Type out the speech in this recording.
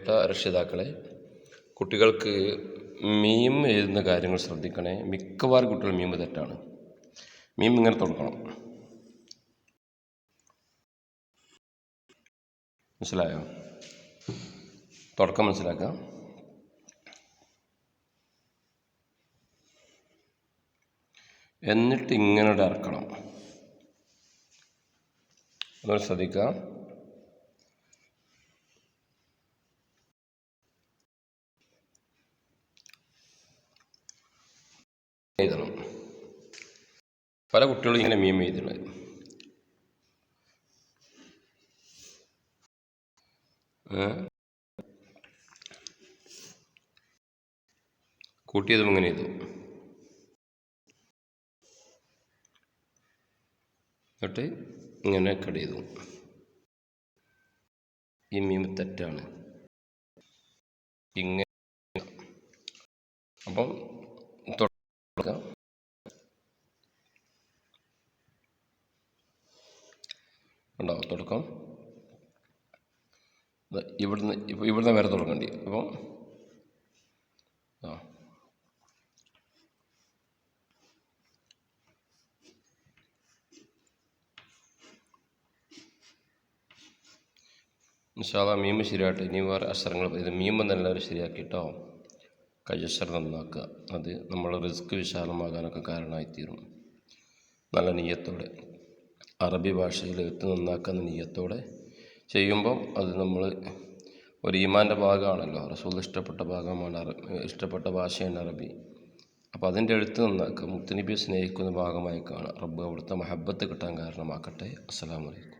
പ്രിയപ്പെട്ട രക്ഷിതാക്കളെ, കുട്ടികൾക്ക് മീം എഴുതുന്ന കാര്യങ്ങൾ ശ്രദ്ധിക്കണേ. മിക്കവാറും കുട്ടികൾ മീം തെറ്റാണ്. മീം ഇങ്ങനെ തുടങ്ങണം. മനസ്സിലായോ? തുടക്കം മനസ്സിലാക്കാം. എന്നിട്ട് ഇങ്ങനെ ഇറക്കണം. അതൊന്ന് ശ്രദ്ധിക്കാം. എഴുതണം. പല കുട്ടികളും ഇങ്ങനെ മീം എഴുതുന്നത്. കൂട്ടിയതും ഇങ്ങനെ എഴുതും. എന്നിട്ട് ഇങ്ങനെ കട്ട് ചെയ്തു. ഈ മീം തെറ്റാണ്. ഇങ്ങനെ അപ്പം ഉണ്ടാവും തുടക്കം. ഇവിടുന്ന് വരെ തുടങ്ങേണ്ടി. അപ്പം ഇൻഷാ അല്ലാഹ് മീം ശരിയായിട്ട് ഇനി വേറെ അക്ഷരങ്ങൾ ഇത് മീമെന്നെല്ലാവരും ശരിയാക്കിയിട്ടോ. കയ്യക്ഷരം നന്നാക്കുക. അത് നമ്മൾ റിസ്ക് വിശാലമാകാനൊക്കെ കാരണമായിത്തീരും. നല്ല നീയത്തോടെ അറബി ഭാഷയിൽ എഴുത്ത് നന്നാക്കുന്ന നീയത്തോടെ ചെയ്യുമ്പം അത് നമ്മൾ ഒരു ഈമാൻ്റെ ഭാഗമാണല്ലോ. റസൂൽ ഇഷ്ടപ്പെട്ട ഭാഗമാണ് ഇഷ്ടപ്പെട്ട ഭാഷയാണ് അറബി. അപ്പോൾ അതിൻ്റെ എഴുത്ത് നന്നാക്കുക. മുത്തുനബിയെ സ്നേഹിക്കുന്ന ഭാഗമായി കാണുക. റബ്ബ് അവിടുത്തെ മഹബത്ത് കിട്ടാൻ കാരണമാക്കട്ടെ. അസ്സലാമു അലൈക്കും.